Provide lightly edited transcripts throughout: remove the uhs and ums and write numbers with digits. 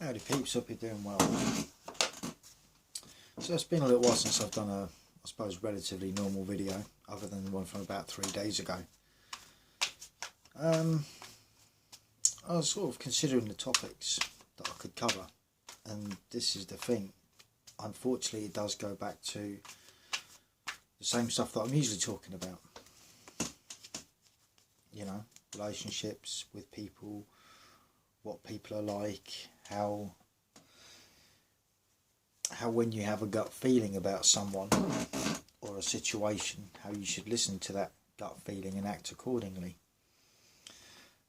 Howdy peeps, hope you're doing well. So it's been a little while since I've done a, I suppose, relatively normal video, other than the one from about 3 days ago. I was sort of considering the topics that I could cover, and this is the thing. Unfortunately, it does go back to the same stuff that I'm usually talking about. You know, relationships with people, what people are like, how when you have a gut feeling about someone or a situation, how you should listen to that gut feeling and act accordingly.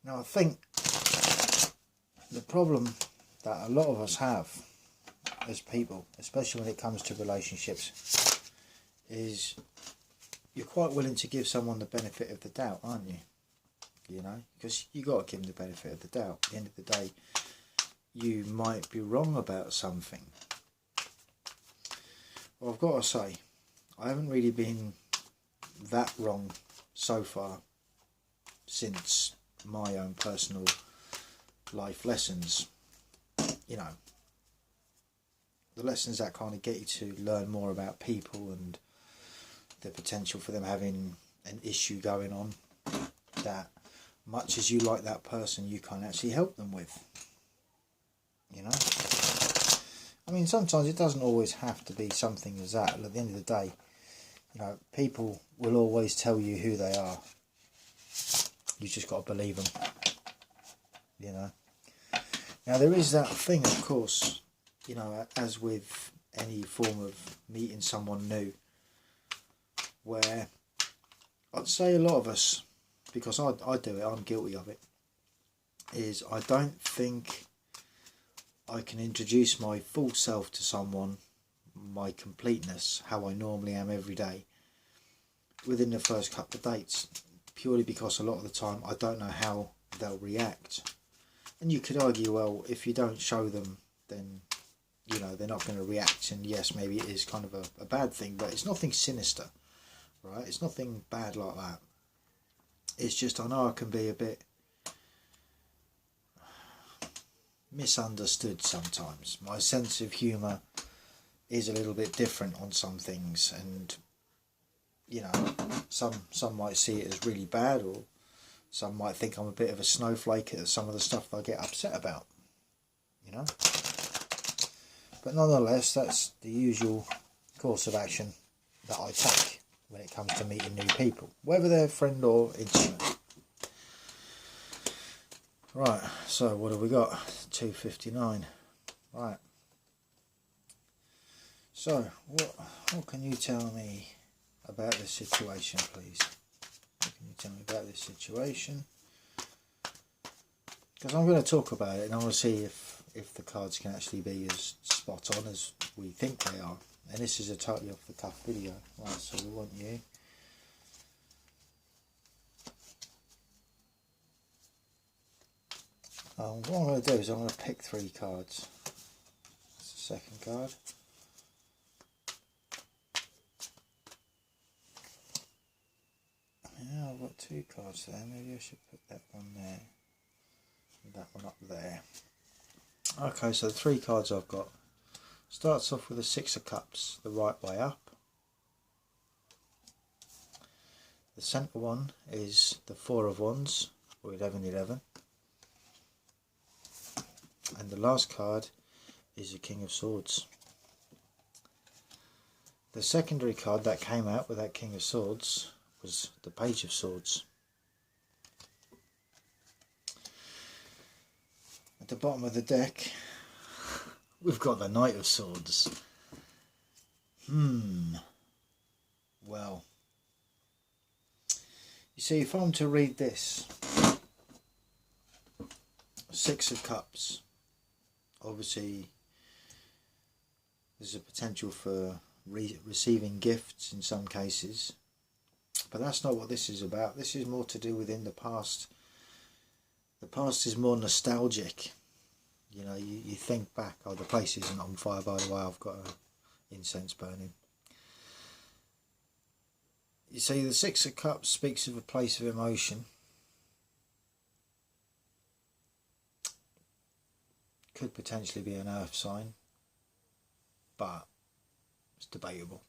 Now, I think the problem that a lot of us have as people, especially when it comes to relationships, is you're quite willing to give someone the benefit of the doubt, aren't you? You know, because you got to give them the benefit of the doubt. At the end of the day, you might be wrong about something. Well, I've got to say, I haven't really been that wrong so far since my own personal life lessons. You know, the lessons that kind of get you to learn more about people and the potential for them having an issue going on that, much as you like that person, you can't actually help them with. You know, I mean, sometimes it doesn't always have to be something as that. At the end of the day, you know, people will always tell you who they are. You just got to believe them. You know. Now there is that thing, of course. You know, as with any form of meeting someone new, where I'd say a lot of us, because I do it, I'm guilty of it, is I don't think I can introduce my full self to someone, my completeness, how I normally am every day, within the first couple of dates, purely because a lot of the time I don't know how they'll react. And you could argue, well, if you don't show them, then, you know, they're not going to react, and yes, maybe it is kind of a bad thing, but it's nothing sinister, right? It's nothing bad like that. It's just, I know I can be a bit misunderstood sometimes. My sense of humour is a little bit different on some things, and you know, some might see it as really bad, or some might think I'm a bit of a snowflake at some of the stuff that I get upset about, you know. But nonetheless, that's the usual course of action that I take when it comes to meeting new people, whether they're friend or intimate. Right, so what have we got? 2:59. Right. So, what can you tell me about this situation, please? What can you tell me about this situation? Because I'm going to talk about it, and I want to see if the cards can actually be as spot on as we think they are. And this is a totally off the cuff video. Right, so we want you. What I'm going to do is I'm going to pick 3 cards. That's the second card. Yeah, I've got 2 cards there. Maybe I should put that one there and that one up there. Okay, so the 3 cards I've got. Starts off with the 6 of Cups, the right way up. The centre one is the 4 of Wands, or 11-11. And the last card is the King of Swords. The secondary card that came out with that King of Swords was the Page of Swords. At the bottom of the deck, we've got the Knight of Swords. Well, you see, if I'm to read this, 6 of Cups, obviously there's a potential for receiving gifts in some cases, but that's not what this is about. This is more to do within the past. The past is more nostalgic. You know, you think back. Oh, the place isn't on fire, by the way. I've got incense burning. You see, the 6 of Cups speaks of a place of emotion. Could potentially be an earth sign, but it's debatable.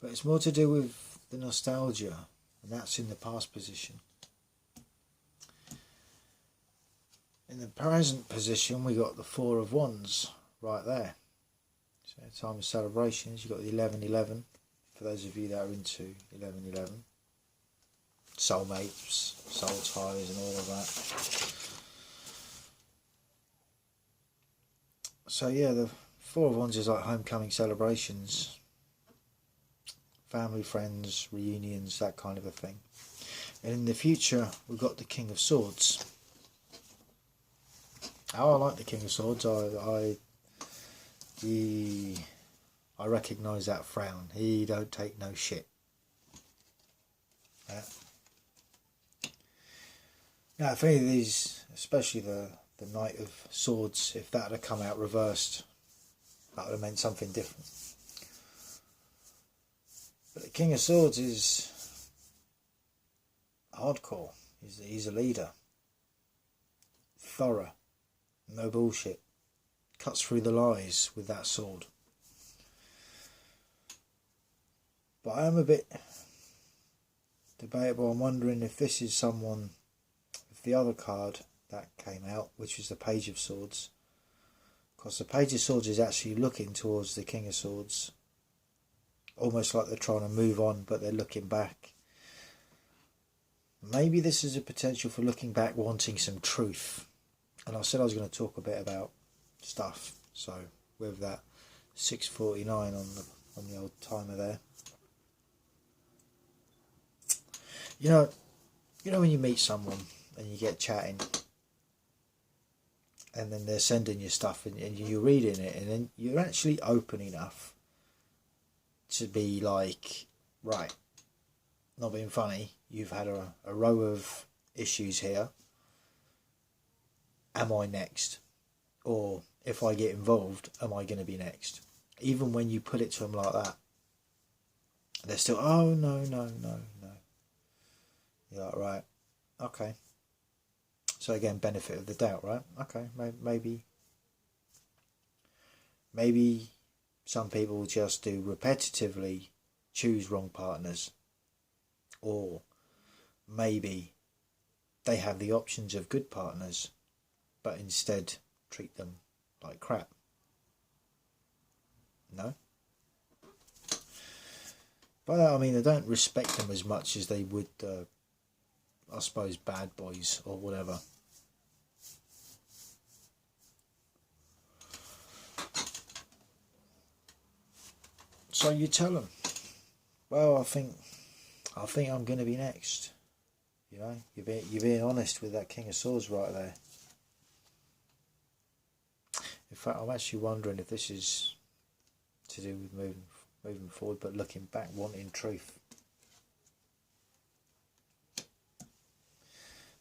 But it's more to do with the nostalgia, and that's in the past position. In the present position, we got the Four of Wands right there. So time of celebrations, you've got the 11/11, for those of you that are into 11/11. Soulmates, soul ties and all of that. So yeah, the Four of Wands is like homecoming celebrations, family, friends, reunions, that kind of a thing. And in the future, we've got the King of Swords. Oh, I like the King of Swords. I recognise that frown. He don't take no shit. Yeah. Now, if any of these, especially the Knight of Swords, if that had come out reversed, that would have meant something different. But the King of Swords is hardcore. He's a leader. Thorough. No bullshit. Cuts through the lies with that sword. But I am a bit debatable. I'm wondering if this is someone, if the other card that came out, which is the Page of Swords, because the Page of Swords is actually looking towards the King of Swords, almost like they're trying to move on, but they're looking back. Maybe this is a potential for looking back, wanting some truth. And I said I was going to talk a bit about stuff, so with that 6:49 on the old timer there. You know when you meet someone and you get chatting, and then they're sending you stuff and you're reading it, and then you're actually open enough to be like, right, not being funny, you've had a row of issues here. Am I next? Or if I get involved, am I going to be next? Even when you put it to them like that, they're still, oh, no. You're like, right, okay. So again, benefit of the doubt, right? Okay, maybe some people just do repetitively choose wrong partners. Or maybe they have the options of good partners, but instead treat them like crap. No? By that I mean they don't respect them as much as they would, I suppose, bad boys or whatever. So you tell them, well, I think I'm going to be next. You know, you're being honest with that King of Swords right there. In fact, I'm actually wondering if this is to do with moving forward, but looking back, wanting truth.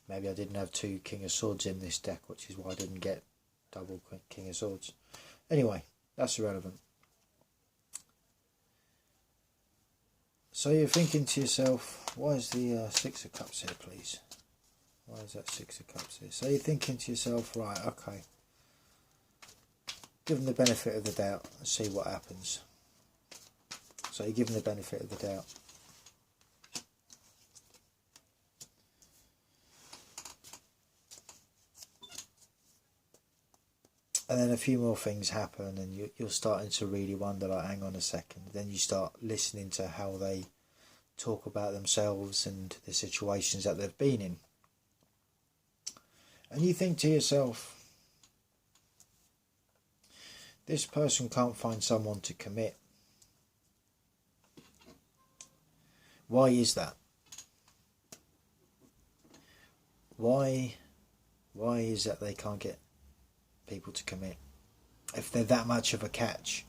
Maybe I didn't have two King of Swords in this deck, which is why I didn't get double King of Swords. Anyway, that's irrelevant. So you're thinking to yourself, why is the Six of Cups here, please? Why is that Six of Cups here? So you're thinking to yourself, right, okay. Give them the benefit of the doubt and see what happens. So you give them the benefit of the doubt. And then a few more things happen and you're starting to really wonder, like, hang on a second. Then you start listening to how they talk about themselves and the situations that they've been in. And you think to yourself, this person can't find someone to commit. Why is that? Why is that they can't get people to commit? If they're that much of a catch,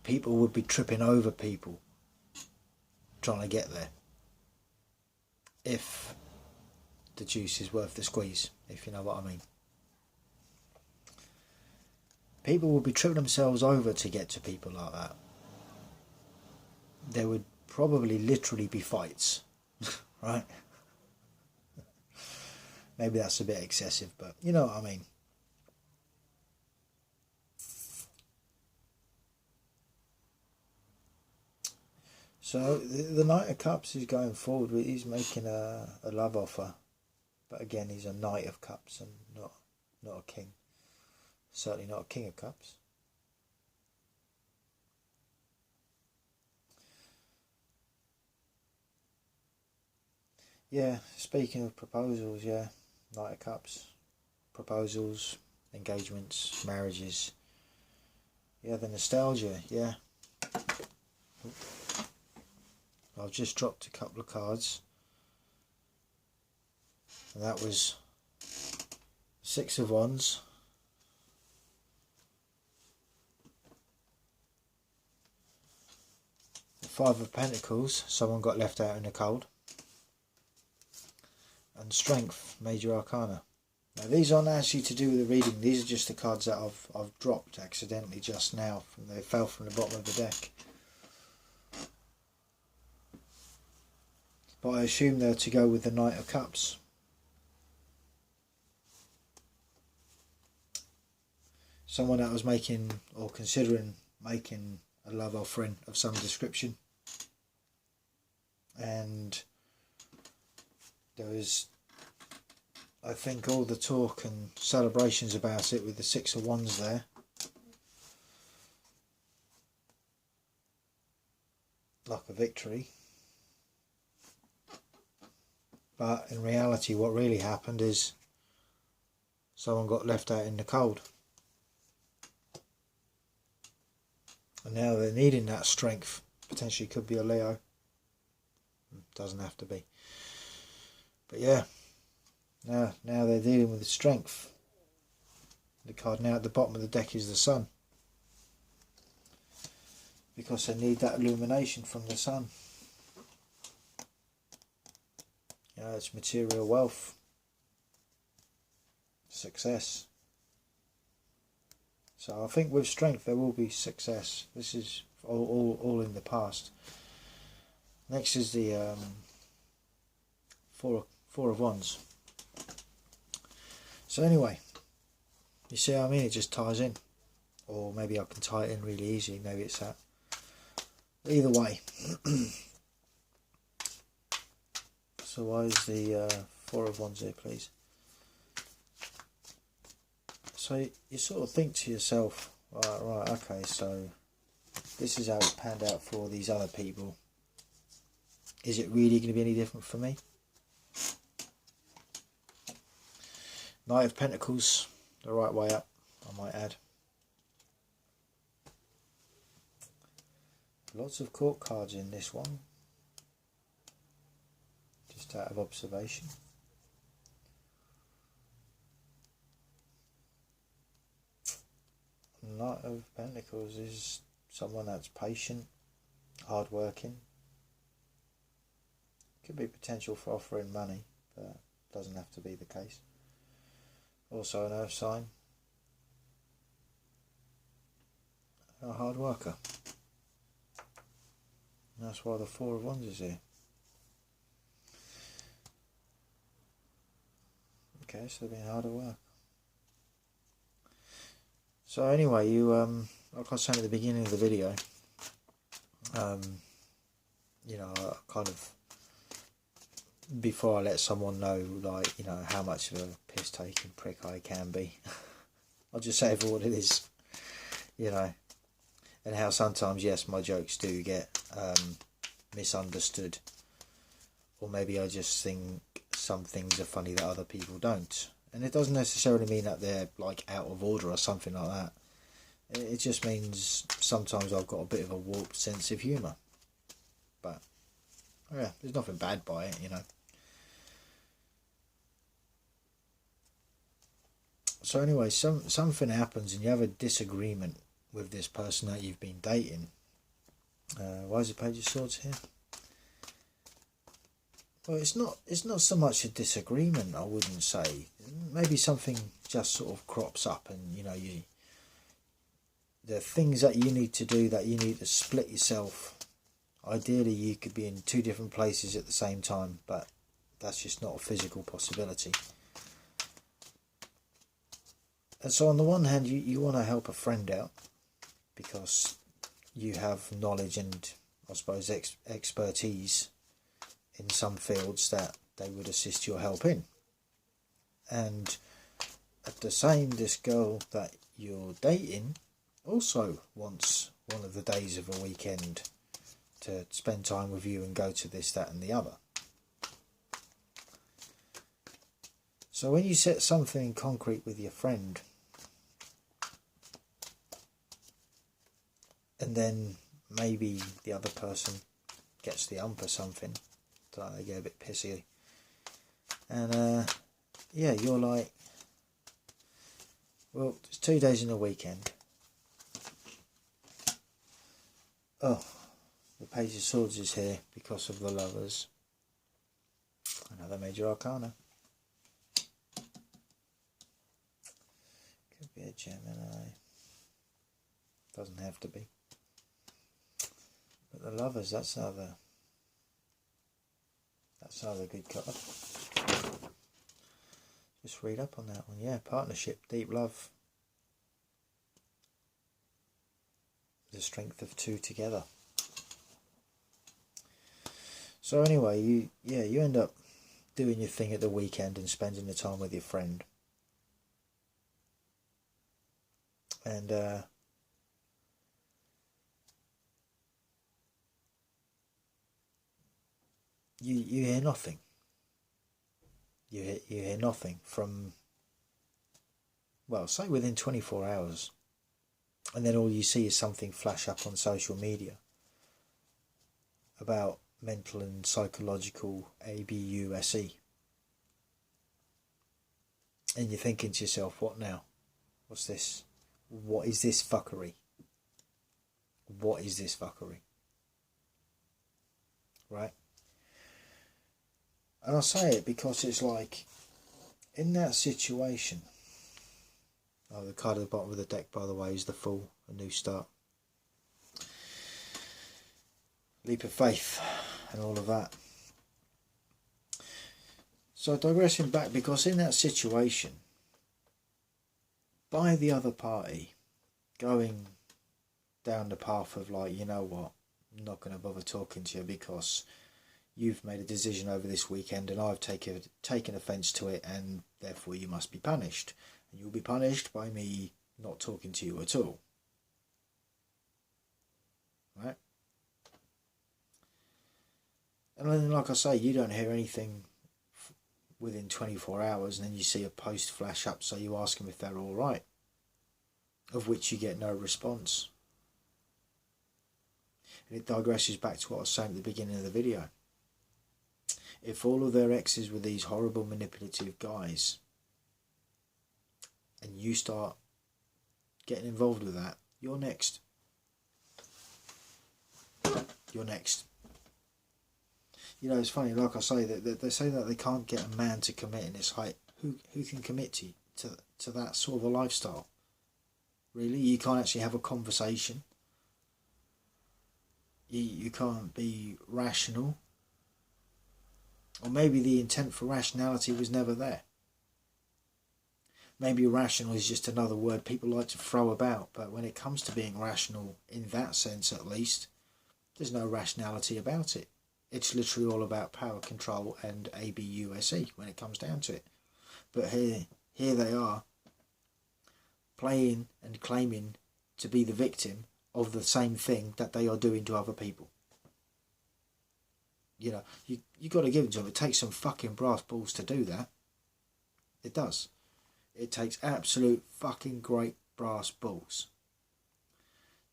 people would be tripping over people trying to get there. If the juice is worth the squeeze, if you know what I mean. People would be tripping themselves over to get to people like that. There would probably literally be fights, right? maybe that's a bit excessive, but you know what I mean. So the Knight of Cups is going forward. He's making a love offer, but again, he's a Knight of Cups and not a king. Certainly not a King of Cups. Yeah, speaking of proposals, yeah, Knight of Cups, proposals, engagements, marriages. Yeah, the nostalgia, yeah. I've just dropped a couple of cards. And that was Six of Wands. The Five of Pentacles, someone got left out in the cold. And Strength, Major Arcana. Now these aren't actually to do with the reading, these are just the cards that I've dropped accidentally just now. They fell from the bottom of the deck. But I assume they're to go with the Knight of Cups. Someone that was making or considering making a love offering of some description. And there was, I think, all the talk and celebrations about it with the Six of Wands there. Like a victory. But in reality, what really happened is someone got left out in the cold. And now they're needing that strength. Potentially could be a Leo. Doesn't have to be. But yeah, now they're dealing with the strength. The card now at the bottom of the deck is the Sun. Because they need that illumination from the Sun. You know, it's material wealth. Success. So I think with strength there will be success. This is all in the past. Next is the Four of Wands. So anyway, you see what I mean? It just ties in. Or maybe I can tie it in really easy. Maybe it's that. Either way. So why is the Four of Wands here, please? So you sort of think to yourself, right, okay, so this is how it's panned out for these other people. Is it really going to be any different for me? Knight of Pentacles, the right way up, I might add. Lots of court cards in this one. Just out of observation. Knight of Pentacles is someone that's patient, hard working. Could be potential for offering money, but doesn't have to be the case. Also an earth sign. A hard worker. And that's why the Four of Wands is here. Okay, so they're being hard at work. So anyway, you like I was saying at the beginning of the video, you know, I kind of, before I let someone know, like, you know, how much of a piss taking prick I can be, I'll just say it for what it is, you know, and how sometimes, yes, my jokes do get misunderstood, or maybe I just think some things are funny that other people don't. And it doesn't necessarily mean that they're like out of order or something like that. It just means sometimes I've got a bit of a warped sense of humour. But yeah, there's nothing bad by it, you know. So anyway, something happens and you have a disagreement with this person that you've been dating. Why is the Page of Swords here? Well, it's not so much a disagreement, I wouldn't say. Maybe something just sort of crops up, and you know, the things that you need to do, that you need to split yourself. Ideally, you could be in two different places at the same time, but that's just not a physical possibility. And so on the one hand, you want to help a friend out because you have knowledge and, I suppose, expertise in some fields that they would assist your help in. And at the same, this girl that you're dating also wants one of the days of a weekend to spend time with you and go to this, that and the other. So when you set something in concrete with your friend, and then maybe the other person gets the ump or something, so they get a bit pissy, and yeah, you're like, well, it's 2 days in a weekend. Oh, the Page of Swords is here because of the Lovers. Another major arcana. Could be a Gemini. Doesn't have to be. But the Lovers, that's another good card. Just read up on that one. Yeah, partnership, deep love. The strength of two together. So anyway, you end up doing your thing at the weekend and spending the time with your friend. And you hear nothing. You hear nothing from, well, say within 24 hours. And then all you see is something flash up on social media about mental and psychological abuse. And you're thinking to yourself, what now? What's this? What is this fuckery? What is this fuckery? Right? And I say it because it's like, in that situation, oh, the card at the bottom of the deck, by the way, is the Fool, a new start. Leap of faith and all of that. So digressing back, because in that situation, by the other party going down the path of like, you know what, I'm not going to bother talking to you because you've made a decision over this weekend and I've taken offence to it, and therefore you must be punished. And you'll be punished by me not talking to you at all. Right? And then, like I say, you don't hear anything within 24 hours, and then you see a post flash up, so you ask them if they're all right, of which you get no response. And it digresses back to what I was saying at the beginning of the video. If all of their exes were these horrible manipulative guys, and you start getting involved with that, you're next. You're next. You know, it's funny, like I say, that they say that they can't get a man to commit, and it's like, who can commit to that sort of a lifestyle? Really? You can't actually have a conversation. You can't be rational. Or maybe the intent for rationality was never there. Maybe rational is just another word people like to throw about, but when it comes to being rational, in that sense at least, there's no rationality about it. It's literally all about power, control and abuse when it comes down to it. But here they are, playing and claiming to be the victim of the same thing that they are doing to other people. You know, you got to give it to them. It takes some fucking brass balls to do that. It does. It takes absolute fucking great brass balls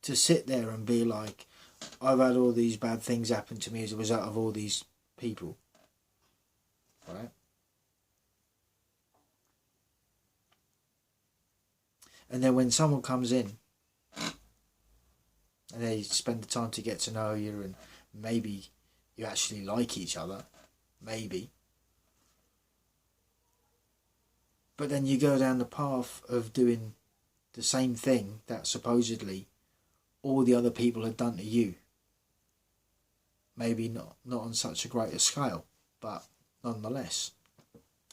to sit there and be like, I've had all these bad things happen to me as a result of all these people. Right? And then when someone comes in and they spend the time to get to know you, and maybe you actually like each other, maybe. But then you go down the path of doing the same thing that supposedly all the other people had done to you. Maybe not on such a greater scale, but nonetheless,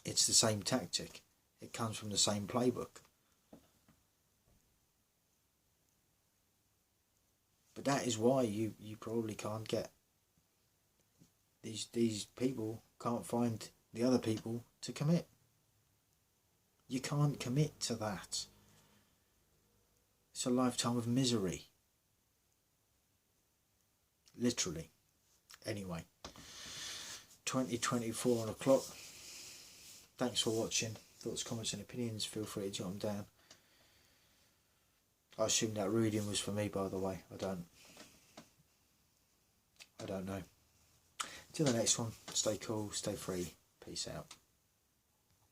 it's the same tactic. It comes from the same playbook. But that is why you probably can't get these people can't find the other people to commit. You can't commit to that. It's a lifetime of misery. Literally. Anyway, 2024 on a clock. Thanks for watching. Thoughts, comments and opinions, feel free to jot them down. I assume that reading was for me, by the way. I don't know. Till the next one, stay cool, stay free. Peace out.